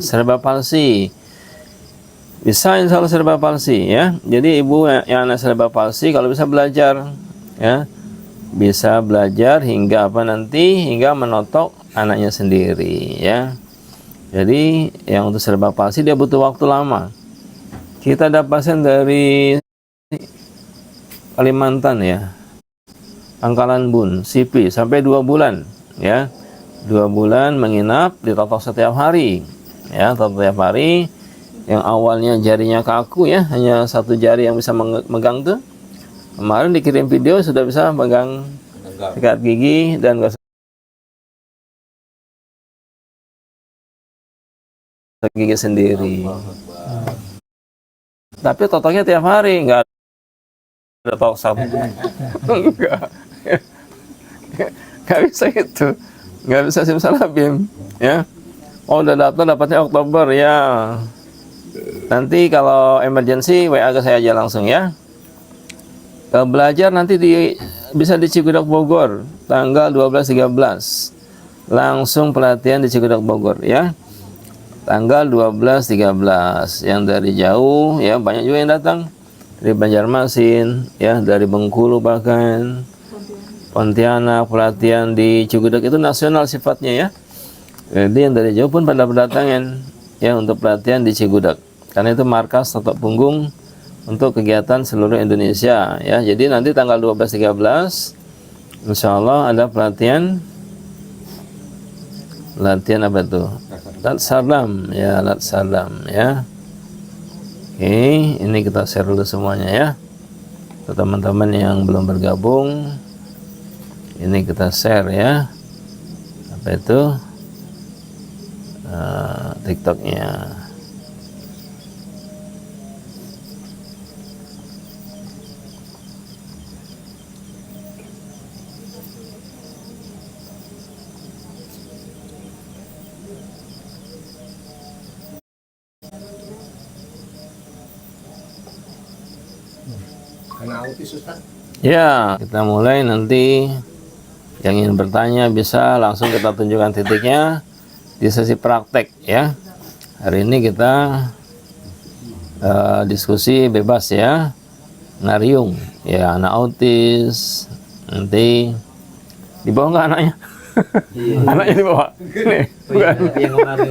Serba palsi. Bisa insya Allah serba palsi ya. Jadi ibu yang anak serba palsi kalau bisa belajar ya. Bisa belajar hingga apa nanti hingga menotok anaknya sendiri ya. Jadi yang untuk serba palsi dia butuh waktu lama. Kita ada pasien dari Kalimantan ya. Pangkalan Bun, CP sampai 2 bulan ya. 2 bulan menginap ditotok setiap hari ya, totok setiap hari. Yang awalnya jarinya kaku ya, hanya satu jari yang bisa megang tuh. Kemarin dikirim video sudah bisa megang sikat gigi dan gosok gigi sendiri. Tapi totoknya tiap hari, nggak ada totok sabun. Nggak bisa itu, nggak bisa simsalabim ya. Oh udah dapatnya Oktober ya. Nanti kalau emergency WA ke saya aja langsung ya. Belajar nanti bisa di Cikudak Bogor tanggal 12-13. Langsung pelatihan di Cikudak Bogor ya. Tanggal 12-13. Yang dari jauh ya banyak juga yang datang. Dari Banjarmasin ya, dari Bengkulu bahkan Pontianak. Pelatihan di Cikudak itu nasional sifatnya ya. Jadi yang dari jauh pun pada berdatangan ya untuk pelatihan di Cigudak. Karena itu markas totok punggung untuk kegiatan seluruh Indonesia ya. Jadi nanti tanggal 12-13 insya Allah ada pelatihan apa tuh? Lat Salam ya, Lat Salam ya. Oke, ini kita share dulu semuanya ya. Untuk teman-teman yang belum bergabung, ini kita share ya. Apa itu? TikToknya. Karena autis Ustaz. Ya, kita mulai nanti. Yang ingin bertanya bisa langsung kita tunjukkan titiknya di sesi praktek ya. Hari ini kita diskusi bebas ya, ngariung ya, anak autis. Nanti dibawa nggak anaknya? Iya. Anaknya dibawa. Nih, bukan. Yang kemarin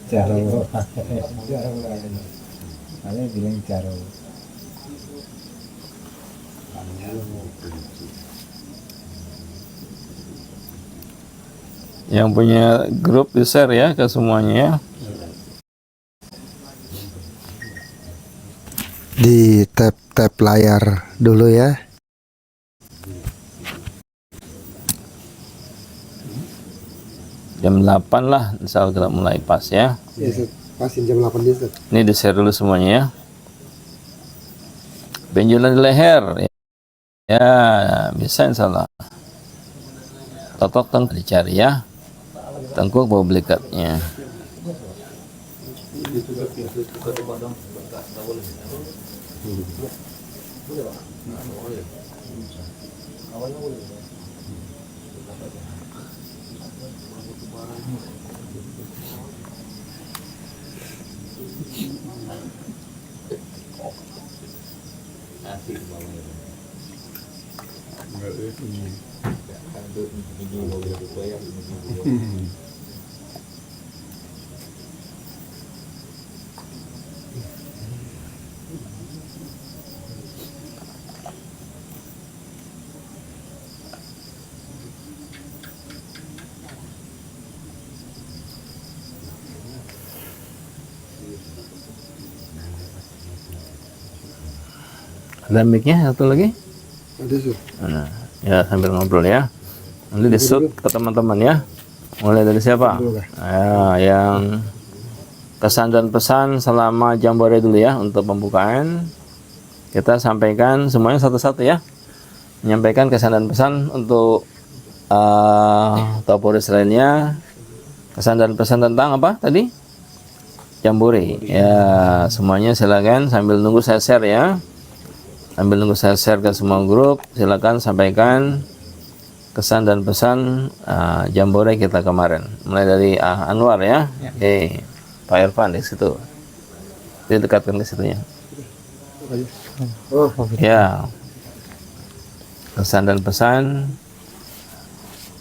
Jaro. Ada bilang Jaro. Yang punya grup di share ya ke semuanya ya. Di tap layar dulu ya. Jam 8 lah insya Allah kita mulai pas ya. Iya, pasin jam 8 dia. Ini di share dulu semuanya ya. Benjolan di leher ya, bisa insya Allah. Totok tengkuk dicari ya. Tengkuk bawah belikatnya. Ada mic-nya satu lagi? Ada sih. Nah, ya sambil ngobrol ya. Nanti di-shoot ke teman-teman ya. Mulai dari siapa? Ya, yang kesan dan pesan selama Jambore dulu ya untuk pembukaan. Kita sampaikan semuanya satu-satu ya. Menyampaikan kesan dan pesan untuk Toporis lainnya. Kesan dan pesan tentang apa tadi? Jambore. Ya, semuanya silakan sambil nunggu saya share ya. Sambil nunggu saya share ke semua grup, silakan sampaikan kesan dan pesan Jambore kita kemarin. Mulai dari Anwar ya. Pak Irfan di situ. Didekatkan ke situnya. Ya. Kesan dan pesan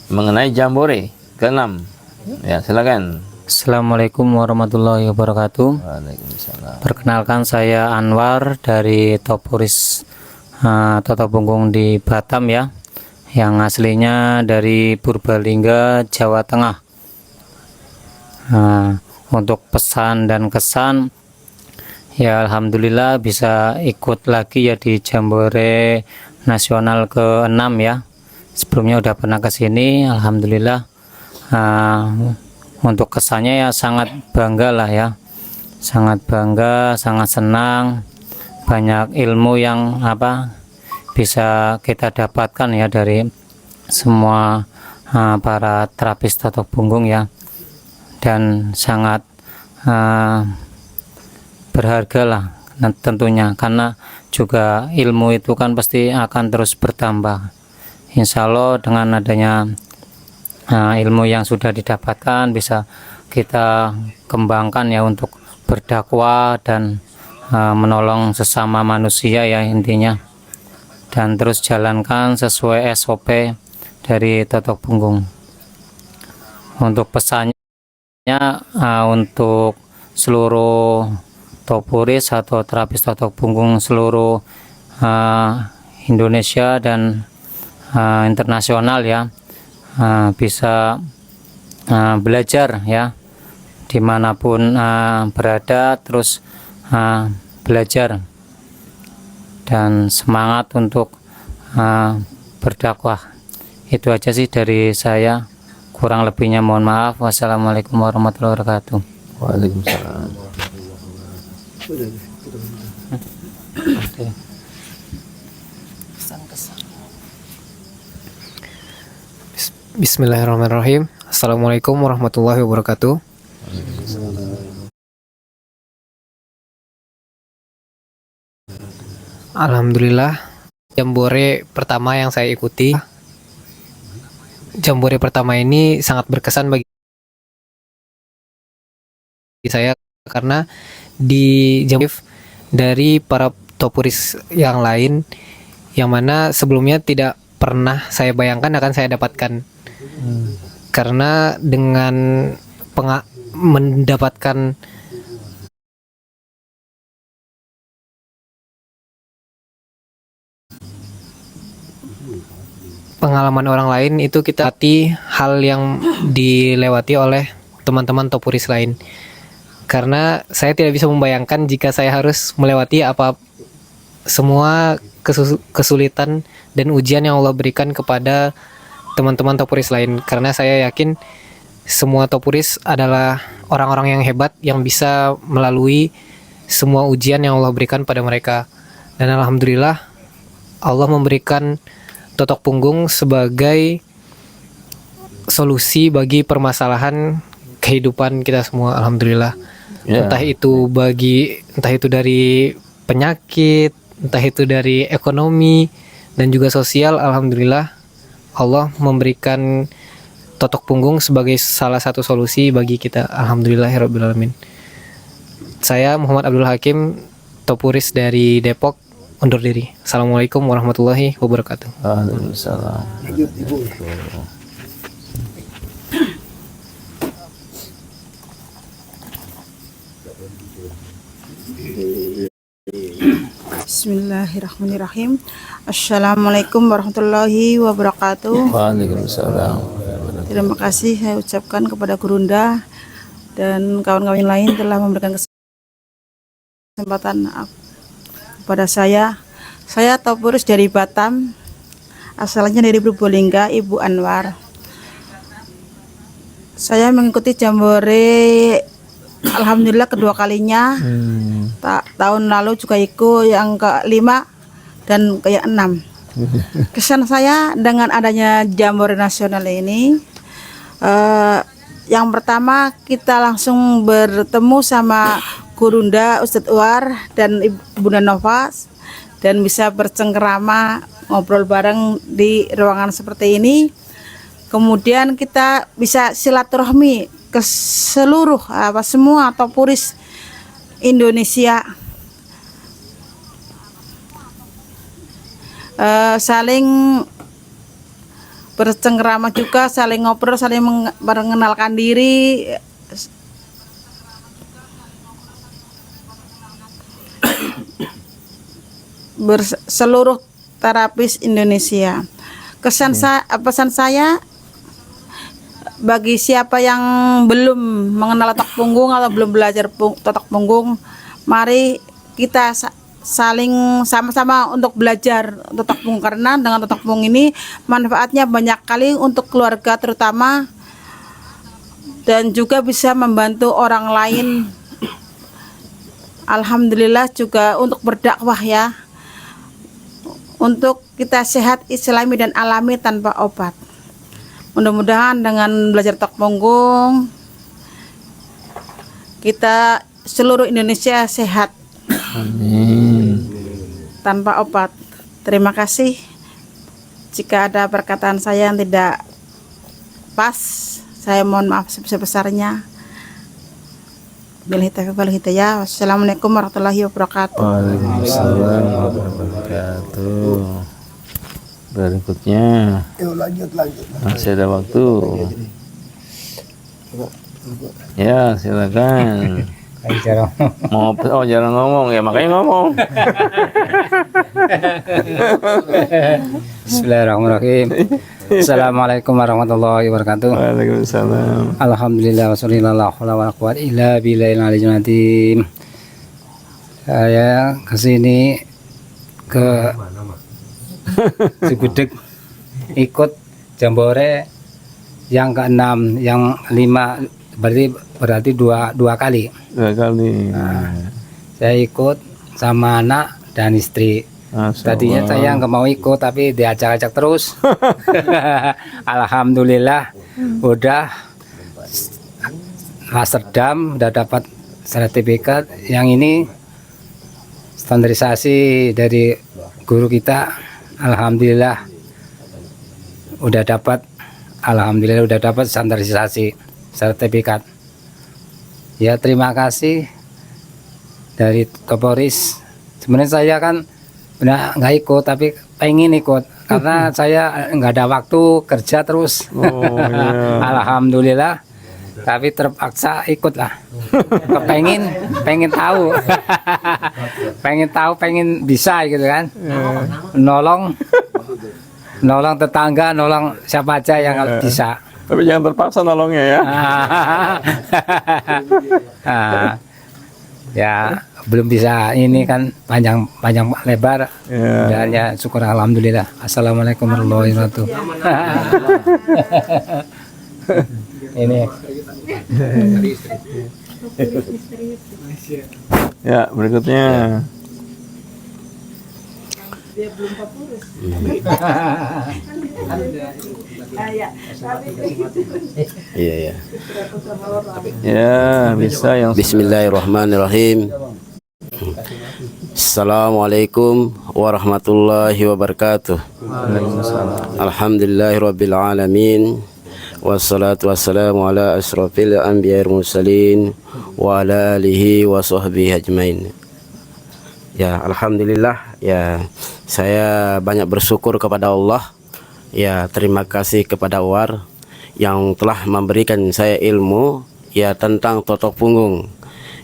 mengenai Jambore ke-6. Ya, silakan. Assalamualaikum warahmatullahi wabarakatuh. Waalaikumsalam. Perkenalkan, saya Anwar dari Topuris Toto Punggung di Batam ya, yang aslinya dari Purbalingga, Jawa Tengah. Untuk pesan dan kesan, ya alhamdulillah bisa ikut lagi ya di Jambore Nasional ke-6 ya. Sebelumnya udah pernah ke sini, alhamdulillah. Untuk kesannya ya sangat bangga lah ya, sangat bangga, sangat senang. Banyak ilmu yang bisa kita dapatkan ya dari semua para terapis Toto Punggung ya, dan sangat berharga lah tentunya, karena juga ilmu itu kan pasti akan terus bertambah. Insya Allah dengan adanya ilmu yang sudah didapatkan bisa kita kembangkan ya untuk berdakwah dan menolong sesama manusia ya intinya, dan terus jalankan sesuai SOP dari Toto Punggung. Untuk pesannya untuk seluruh Topuris atau terapis Toto Punggung seluruh Indonesia dan internasional ya, bisa belajar ya dimanapun berada, terus belajar dan semangat untuk berdakwah. Itu aja sih dari saya, kurang lebihnya mohon maaf. Wassalamualaikum warahmatullahi wabarakatuh. Waalaikumsalam. Bismillahirrahmanirrahim. Assalamualaikum warahmatullahi wabarakatuh. Alhamdulillah, Jambore pertama yang saya ikuti, Jambore pertama ini sangat berkesan bagi saya, karena di Jambore dari para topuris yang lain, yang mana sebelumnya tidak pernah saya bayangkan akan saya dapatkan. Karena dengan mendapatkan pengalaman orang lain, itu kita hati hal yang dilewati oleh teman-teman topuris lain. Karena saya tidak bisa membayangkan jika saya harus melewati semua kesulitan dan ujian yang Allah berikan kepada teman-teman topuris lain. Karena saya yakin semua topuris adalah orang-orang yang hebat yang bisa melalui semua ujian yang Allah berikan pada mereka. Dan alhamdulillah Allah memberikan Totok Punggung sebagai solusi bagi permasalahan kehidupan kita semua, alhamdulillah. Entah itu dari penyakit, entah itu dari ekonomi dan juga sosial, alhamdulillah Allah memberikan Totok Punggung sebagai salah satu solusi bagi kita, alhamdulillahirabbil alamin. Saya Muhammad Abdul Hakim, Topuris dari Depok, undur diri. Assalamualaikum warahmatullahi wabarakatuh. Waalaikumsalam. Bismillahirrahmanirrahim. Assalamualaikum warahmatullahi wabarakatuh. Waalaikumsalam. Terima kasih saya ucapkan kepada Gurunda dan kawan-kawan yang lain telah memberikan kesempatan kepada saya. Saya Topuris dari Batam, asalnya dari Purbalingga, Ibu Anwar. Saya mengikuti Jambore alhamdulillah kedua kalinya. Tahun lalu juga ikut yang ke-5 dan ke-6. Kesan saya dengan adanya Jambore Nasional ini, yang pertama kita langsung bertemu sama Gurunda, Ustadz Uwar dan Bunda Nova, dan bisa bercengkerama ngobrol bareng di ruangan seperti ini. Kemudian kita bisa silaturahmi ke seluruh semua topuris Indonesia. Saling bercengkerama juga, saling ngobrol, saling mengenalkan diri. Seluruh terapis Indonesia. Pesan saya bagi siapa yang belum mengenal totok punggung atau belum belajar totok punggung, mari kita saling sama-sama untuk belajar totok punggung, karena dengan totok punggung ini manfaatnya banyak kali untuk keluarga terutama, dan juga bisa membantu orang lain. Alhamdulillah juga untuk berdakwah ya, untuk kita sehat islami dan alami tanpa obat. Mudah-mudahan dengan belajar totok punggung kita seluruh Indonesia sehat. Amin. Tanpa obat. Terima kasih. Jika ada perkataan saya yang tidak pas, saya mohon maaf sebesar-besarnya. Billahi taufiq wal hidayah. Wassalamualaikum warahmatullahi wabarakatuh. Waalaikumsalam warahmatullahi wabarakatuh. Berikutnya. Lanjut. Masih ada waktu. Ya, silakan. Jarang ngomong ya, makanya ngomong. Bismillahirrahmanirrahim. Assalamualaikum warahmatullahi wabarakatuh. Waalaikumsalam. Alhamdulillah wassallallahu la haula wala quwwata illa billahil aliyyil azim. Saya kesini ke Cigudeg ikut jambore yang ke-6, yang 5 berarti dua kali. 2 kali. Nah, saya ikut sama anak dan istri. Masya Tadinya Allah. saya nggak mau ikut tapi diajak-ajak terus. Alhamdulillah udah Amsterdam udah dapat sertifikat. Yang ini standarisasi dari guru kita. Alhamdulillah udah dapat standarisasi sertifikat. Ya, terima kasih dari Toporis. Sebenarnya saya kan benar nggak ikut tapi pengen ikut karena saya nggak ada waktu kerja terus. iya. Alhamdulillah, tapi terpaksa ikut lah. pengen tahu pengen bisa gitu kan, nolong tetangga, nolong siapa aja yang bisa. Tapi jangan terpaksa nolongnya ya. Ya belum bisa ini kan panjang lebar. Ya. Dan ya syukur alhamdulillah. Assalamualaikum warahmatullahi wabarakatuh. Ini Ya, berikutnya. Iya. Ya, bisa yang Bismillahirrahmanirrahim. Assalamualaikum warahmatullahi wabarakatuh. Alhamdulillahirabbil alamin. Wassalatu wassalamu ala asrofil anbiya'ir mursalin wa ala alihi wa sahbihi ajmain. Ya, alhamdulillah ya, saya banyak bersyukur kepada Allah. Ya, terima kasih kepada War yang telah memberikan saya ilmu ya tentang totok punggung.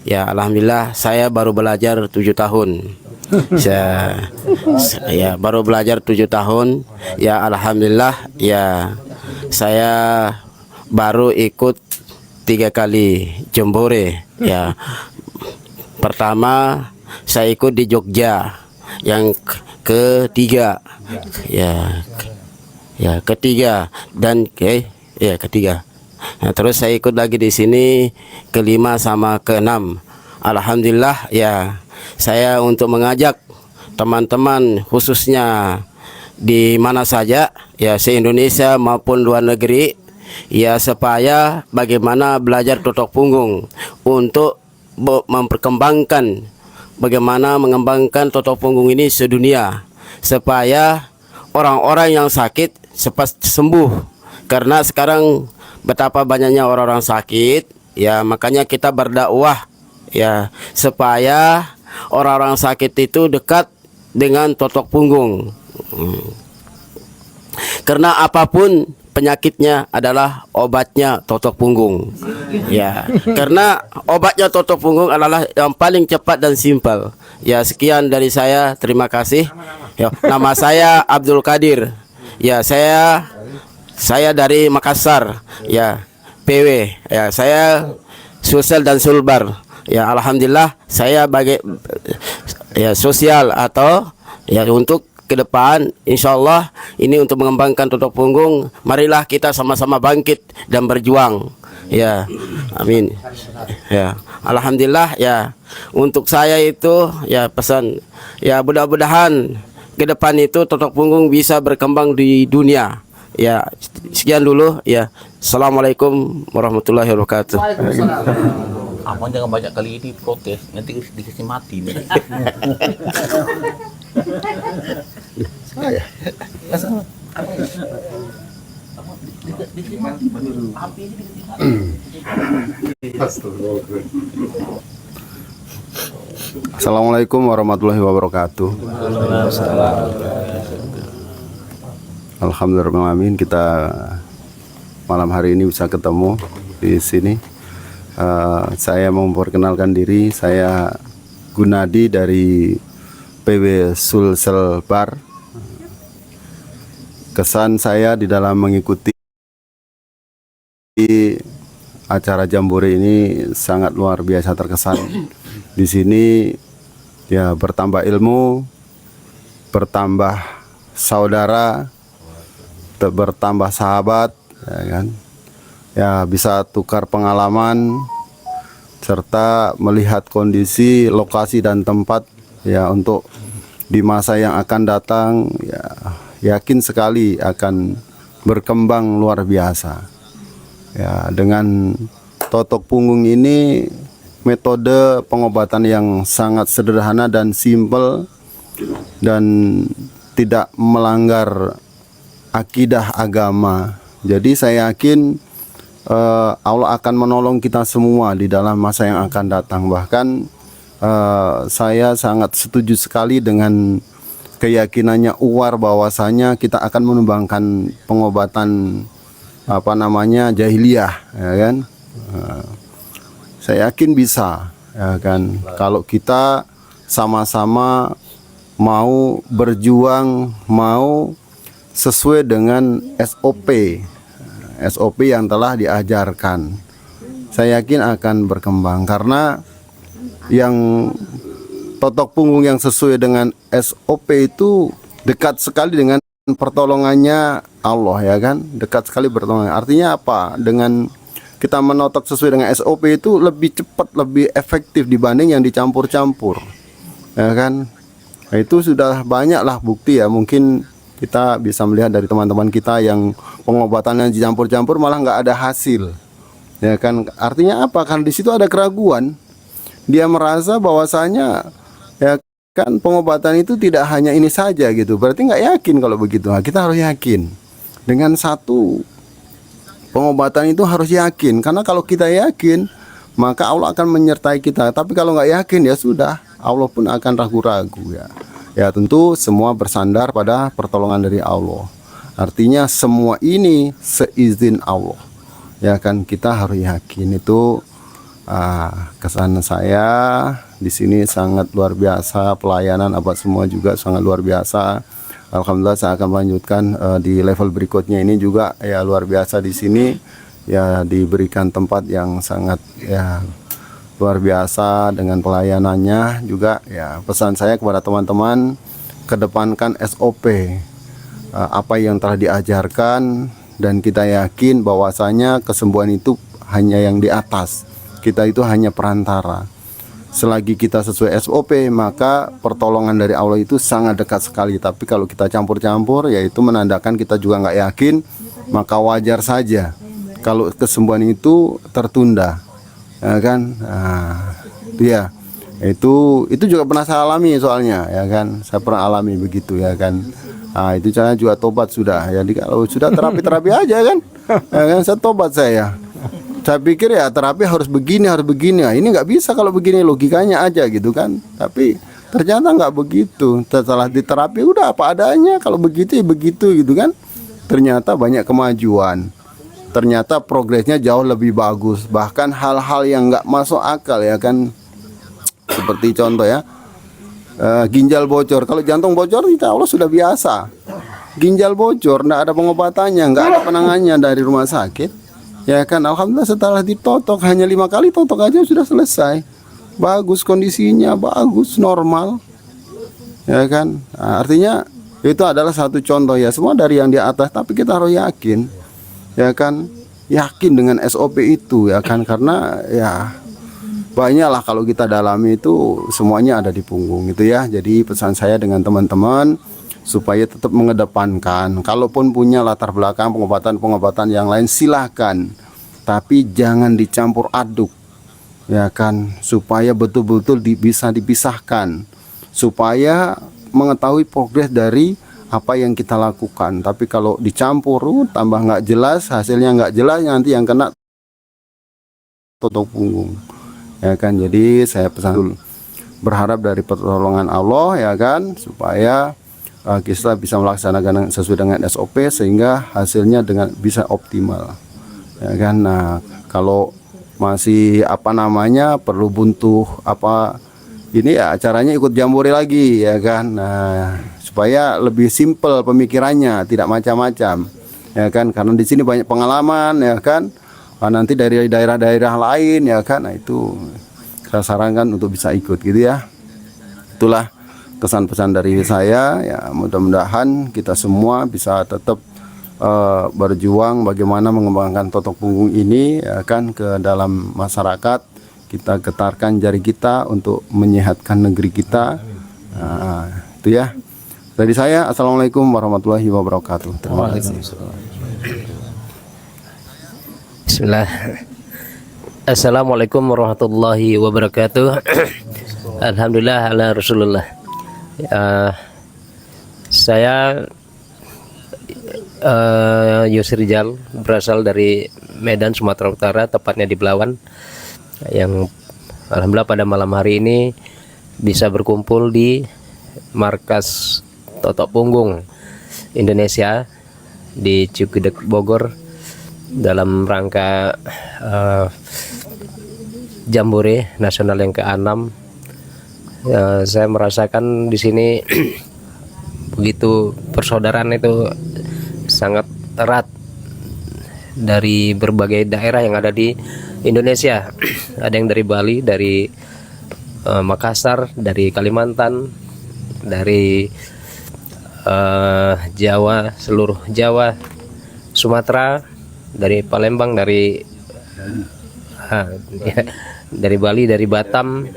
Ya, alhamdulillah saya baru belajar 7 tahun. Ya baru belajar 7 tahun. Ya, alhamdulillah ya, saya baru ikut 3 kali jambore. Ya, pertama saya ikut di Jogja, yang ketiga ketiga dan ketiga. Nah, terus saya ikut lagi di sini ke-5 sama ke-6. Alhamdulillah ya, saya untuk mengajak teman-teman khususnya di mana saja ya, se-Indonesia maupun luar negeri ya, supaya bagaimana belajar totok punggung untuk memperkembangkan bagaimana mengembangkan totok punggung ini sedunia, supaya orang-orang yang sakit cepat sembuh. Karena sekarang betapa banyaknya orang-orang sakit, ya makanya kita berdakwah ya supaya orang-orang sakit itu dekat dengan totok punggung. Karena apapun penyakitnya adalah obatnya totok punggung. Ya, karena obatnya totok punggung adalah yang paling cepat dan simpel. Ya, sekian dari saya. Terima kasih. Ya, nama saya Abdul Qadir. Ya, saya dari Makassar. Ya, PW. Ya, saya Sulsel dan Sulbar. Ya, alhamdulillah saya ya sosial atau ya untuk ke depan, insya Allah ini untuk mengembangkan totok punggung. Marilah kita sama-sama bangkit dan berjuang. Ya, amin. Ya, alhamdulillah ya. Untuk saya itu ya pesan ya mudah-mudahan ke depan itu totok punggung bisa berkembang di dunia. Ya, sekian dulu ya. Assalamualaikum warahmatullahi wabarakatuh. Abang jangan banyak kali ini protes, nanti dikasih mati nih. Assalamualaikum warahmatullahi wabarakatuh. Alhamdulillah, kita malam hari ini bisa ketemu di sini. Saya mau memperkenalkan diri, saya Gunadi dari PW Sulsel Bar. Kesan saya di dalam mengikuti acara Jambore ini sangat luar biasa terkesan. Di sini ya bertambah ilmu, bertambah saudara, bertambah sahabat, ya kan? Ya bisa tukar pengalaman serta melihat kondisi, lokasi dan tempat ya untuk di masa yang akan datang ya yakin sekali akan berkembang luar biasa. Ya, dengan totok punggung ini metode pengobatan yang sangat sederhana dan simpel dan tidak melanggar akidah agama. Jadi saya yakin Allah akan menolong kita semua di dalam masa yang akan datang. Bahkan saya sangat setuju sekali dengan keyakinannya Uwar bahwasanya kita akan menumbangkan pengobatan jahiliyah, ya kan? Saya yakin bisa, ya kan? Kalau kita sama-sama mau berjuang, mau sesuai dengan SOP yang telah diajarkan, saya yakin akan berkembang. Karena yang totok punggung yang sesuai dengan SOP itu dekat sekali dengan pertolongannya Allah, ya kan? Dekat sekali pertolongan. Artinya apa? Dengan kita menotok sesuai dengan SOP itu lebih cepat, lebih efektif dibanding yang dicampur-campur, ya kan? Nah, itu sudah banyaklah bukti ya. Mungkin kita bisa melihat dari teman-teman kita yang pengobatan yang dicampur-campur malah nggak ada hasil, ya kan? Artinya apa? Kan di situ ada keraguan. Dia merasa bahwasanya ya kan pengobatan itu tidak hanya ini saja gitu. Berarti nggak yakin kalau begitu. Nah, kita harus yakin dengan satu pengobatan itu, harus yakin. Karena kalau kita yakin maka Allah akan menyertai kita. Tapi kalau nggak yakin ya sudah, Allah pun akan ragu-ragu ya. Ya tentu semua bersandar pada pertolongan dari Allah. Artinya semua ini seizin Allah. Ya kan, kita harus yakin. Itu kesan saya di sini sangat luar biasa. Pelayanan apa semua juga sangat luar biasa. Alhamdulillah, saya akan melanjutkan di level berikutnya ini juga ya luar biasa. Di sini ya diberikan tempat yang sangat ya luar biasa dengan pelayanannya juga ya. Pesan saya kepada teman-teman, kedepankan SOP apa yang telah diajarkan, dan kita yakin bahwasanya kesembuhan itu hanya yang di atas. Kita itu hanya perantara. Selagi kita sesuai SOP, maka pertolongan dari Allah itu sangat dekat sekali. Tapi kalau kita campur-campur, yaitu menandakan kita juga nggak yakin, maka wajar saja kalau kesembuhan itu tertunda, ya kan? Iya, itu juga pernah saya alami soalnya, ya kan? Saya pernah alami begitu, ya kan? Nah, itu saya juga tobat sudah. Jadi kalau sudah terapi aja kan, ya kan saya tobat saya. Saya pikir ya terapi harus begini. Nah, ini nggak bisa kalau begini, logikanya aja gitu kan. Tapi ternyata nggak begitu. Setelah diterapi udah apa adanya. Kalau begitu ya begitu gitu kan. Ternyata banyak kemajuan. Ternyata progresnya jauh lebih bagus. Bahkan hal-hal yang nggak masuk akal ya kan. Seperti contoh ya, ginjal bocor. Kalau jantung bocor insya Allah sudah biasa. Ginjal bocor nggak ada pengobatannya, nggak ada penanganannya dari rumah sakit. Ya kan, alhamdulillah setelah ditotok hanya 5 kali totok aja sudah selesai. Bagus kondisinya, bagus, normal. Ya kan, nah, artinya itu adalah satu contoh ya, semua dari yang di atas. Tapi kita harus yakin, ya kan, yakin dengan SOP itu ya kan, karena ya banyaklah kalau kita dalami itu semuanya ada di punggung itu ya. Jadi pesan saya dengan teman-teman supaya tetap mengedepankan, kalaupun punya latar belakang pengobatan yang lain silahkan, tapi jangan dicampur aduk ya kan, supaya betul-betul bisa dipisahkan, supaya mengetahui progres dari apa yang kita lakukan. Tapi kalau dicampur tambah nggak jelas, hasilnya nggak jelas, nanti yang kena totok punggung ya kan. Jadi saya pesan, berharap dari pertolongan Allah ya kan, supaya kita bisa melaksanakan sesuai dengan SOP sehingga hasilnya bisa optimal ya kan. Nah, kalau masih perlu buntuh ini ya acaranya ikut jambore lagi ya kan. Nah, supaya lebih simpel pemikirannya, tidak macam-macam ya kan, karena di sini banyak pengalaman ya kan. Nanti dari daerah-daerah lain ya kan. Nah, itu saya sarankan untuk bisa ikut gitu ya. Itulah kesan-pesan dari saya ya, mudah-mudahan kita semua bisa tetap berjuang bagaimana mengembangkan totok punggung ini ya kan ke dalam masyarakat. Kita getarkan jari kita untuk menyehatkan negeri kita. Nah, itu ya dari saya. Assalamualaikum warahmatullahi wabarakatuh. Terima kasih. Bismillah. Assalamualaikum warahmatullahi wabarakatuh. Alhamdulillah ala Rasulullah. Saya Yusri Rijal, berasal dari Medan, Sumatera Utara, tepatnya di Belawan, yang alhamdulillah pada malam hari ini bisa berkumpul di markas Totok Punggung Indonesia di Cikidek, Bogor, dalam rangka Jambore Nasional yang ke-6. Saya merasakan di sini begitu persaudaraan itu sangat erat dari berbagai daerah yang ada di Indonesia. Ada yang dari Bali, dari Makassar, dari Kalimantan, dari Jawa, seluruh Jawa, Sumatera, dari Palembang, dari Bali, dari Batam,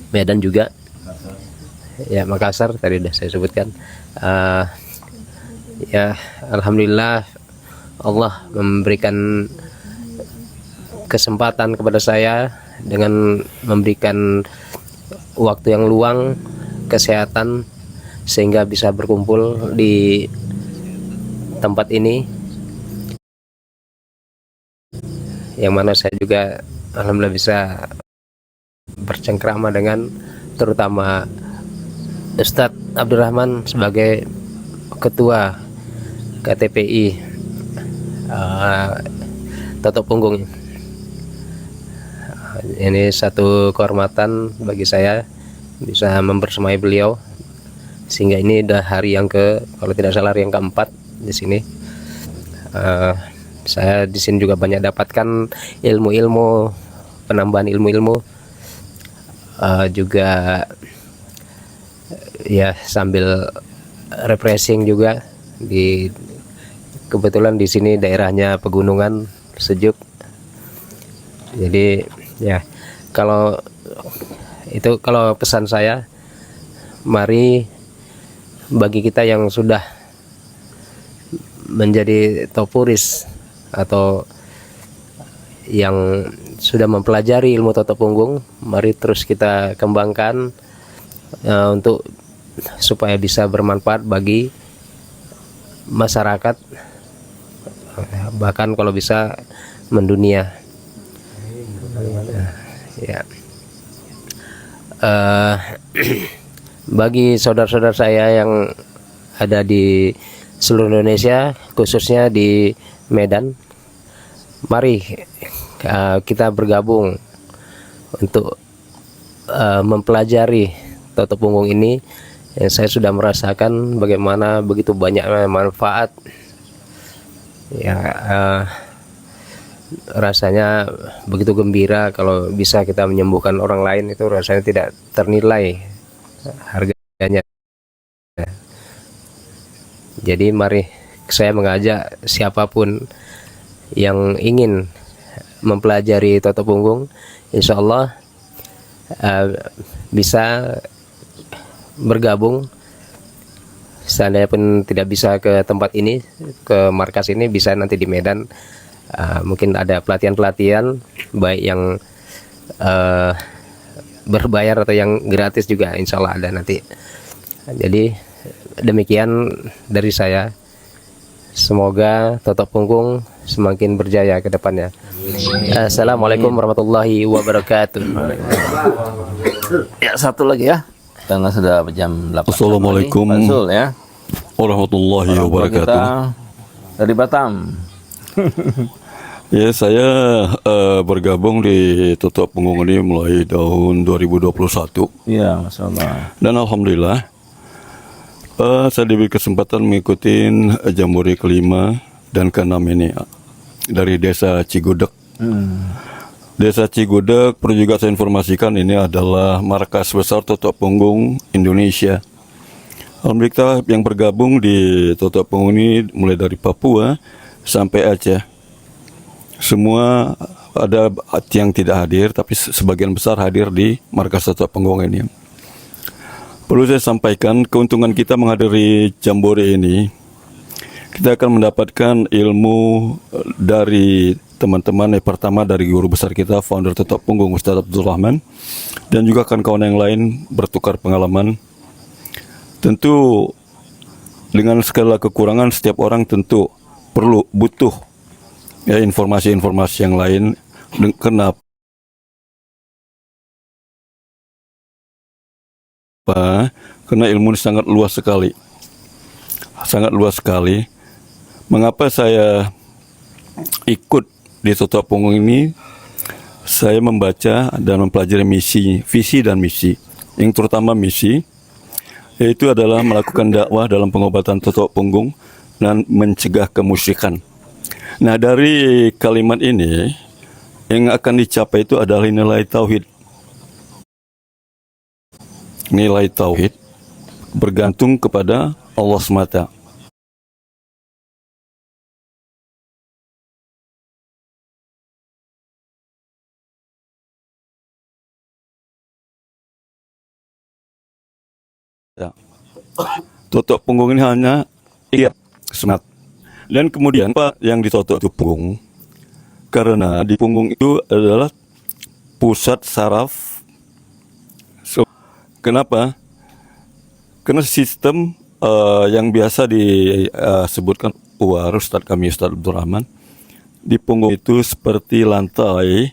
Medan juga ya, Makassar tadi sudah saya sebutkan. Ya alhamdulillah Allah memberikan kesempatan kepada saya dengan memberikan waktu yang luang, kesehatan, sehingga bisa berkumpul di tempat ini, yang mana saya juga alhamdulillah bisa bercengkrama dengan terutama Ustadz Abdurrahman sebagai ketua KTPI Totok Punggung. Ini satu kehormatan bagi saya bisa membersamai beliau, sehingga ini udah hari yang kalau tidak salah hari yang keempat di sini. Saya di sini juga banyak dapatkan ilmu-ilmu, penambahan ilmu-ilmu, juga ya sambil refreshing juga. Kebetulan di sini daerahnya pegunungan, sejuk. Jadi ya kalau pesan saya, mari bagi kita yang sudah menjadi topuris atau yang sudah mempelajari ilmu Totok Punggung, mari terus kita kembangkan untuk supaya bisa bermanfaat bagi masyarakat, bahkan kalau bisa mendunia. Ya. Bagi saudara-saudara saya yang ada di seluruh Indonesia, khususnya di Medan, mari kita bergabung untuk mempelajari Toto Punggung ini. Saya sudah merasakan bagaimana begitu banyak manfaat. Ya, rasanya begitu gembira kalau bisa kita menyembuhkan orang lain, itu rasanya tidak ternilai harganya. Jadi mari saya mengajak siapapun yang ingin mempelajari Toto Punggung, insya Allah bisa bergabung. Seandainya pun tidak bisa ke tempat ini, ke markas ini, bisa nanti di Medan. Mungkin ada pelatihan-pelatihan baik yang berbayar atau yang gratis juga, insya Allah ada nanti. Jadi demikian dari saya. Semoga Toto Punggung semakin berjaya ke depannya. Assalamualaikum warahmatullahi wabarakatuh. Ya, satu lagi ya. Karena sudah jam 8. Assalamualaikum ya. warahmatullahi wabarakatuh. Kita dari Batam. Ya, saya bergabung di Toto Punggung ini mulai tahun 2021. Iya, Masya Allah. Dan alhamdulillah saya diberi kesempatan mengikuti Jambore kelima dan keenam ini dari desa Cigudeg. Desa Cigudeg, perlu juga saya informasikan, ini adalah markas besar Toto Punggung Indonesia. Alhamdulillah yang bergabung di Toto Punggung ini mulai dari Papua sampai Aceh. Semua ada yang tidak hadir, tapi sebagian besar hadir di markas Toto Punggung ini. Perlu saya sampaikan, keuntungan kita menghadiri Jambore ini, kita akan mendapatkan ilmu dari teman-teman. Yang pertama dari guru besar kita, founder Toto Punggung, Ustaz Abdul Rahman, dan juga kawan-kawan yang lain bertukar pengalaman. Tentu dengan segala kekurangan setiap orang tentu butuh ya informasi-informasi yang lain. Kenapa? Karena ilmu ini sangat luas sekali. Sangat luas sekali. Mengapa saya ikut di Toto Punggung ini? Saya membaca dan mempelajari visi dan misi. Yang terutama misi, yaitu adalah melakukan dakwah dalam pengobatan Toto Punggung dan mencegah kemusyrikan. Nah, dari kalimat ini yang akan dicapai itu adalah nilai tauhid. Nilai tauhid bergantung kepada Allah semata. Toto Punggung ini hanya semat. Dan kemudian Pak yang ditotok itu punggung, karena di punggung itu adalah pusat saraf. Kenapa? Karena sistem yang biasa disebutkan Ustadz kami, Ustadz Abdul Rahman, di punggung itu seperti lantai,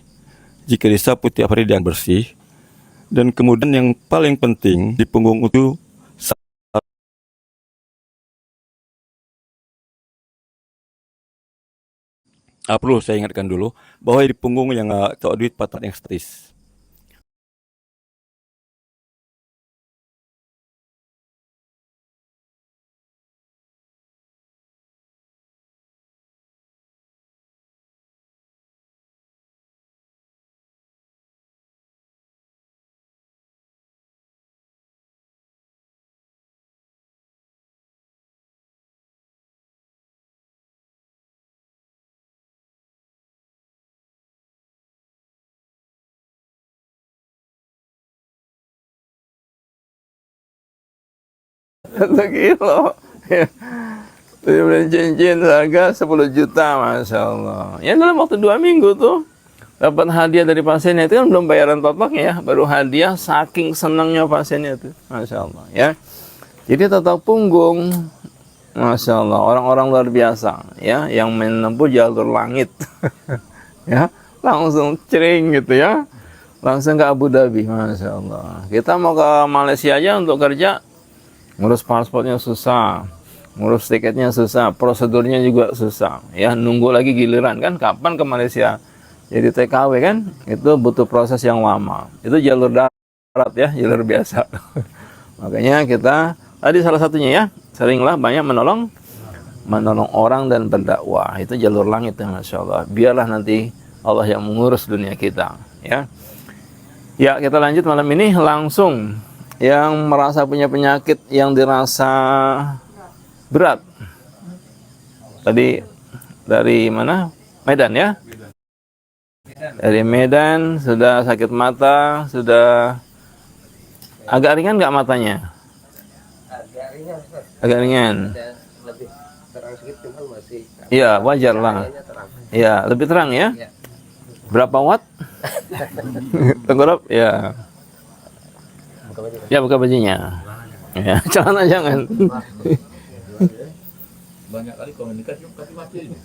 jika disapu tiap hari dan bersih. Dan kemudian yang paling penting di punggung itu perlu saya ingatkan dulu bahwa di punggung yang atau duit patah yang statis. Satu kilo. Beli cincin harga 10 juta, Masya Allah. Ya dalam waktu 2 minggu tuh dapat hadiah dari pasiennya. Itu kan belum bayaran totoknya ya, baru hadiah, saking senangnya pasiennya itu, Masya Allah ya. Jadi Toto Punggung Masya Allah, orang-orang luar biasa ya, yang menempuh jalur langit. Ya, langsung cering gitu ya, langsung ke Abu Dhabi. Masya Allah. Kita mau ke Malaysia aja untuk kerja, ngurus paspornya susah, ngurus tiketnya susah, prosedurnya juga susah. Ya, nunggu lagi giliran kan, kapan ke Malaysia? Jadi TKW kan, itu butuh proses yang lama. Itu jalur darat ya, jalur biasa. Makanya kita tadi salah satunya ya, seringlah banyak menolong orang dan berdakwah. Itu jalur langit ya, Masya Allah. Biarlah nanti Allah yang mengurus dunia kita ya. Ya, kita lanjut malam ini langsung yang merasa punya penyakit yang dirasa berat. Tadi dari mana? Medan ya? Dari Medan, sudah sakit mata, sudah agak ringan nggak matanya? Agak ringan. Iya, wajar lah. Iya, lebih terang ya. Berapa watt? Tengkurap? Ya. Ya, buka bajunya. Ya, celana jangan. Banyak kali komunikasi, tapi mati ini.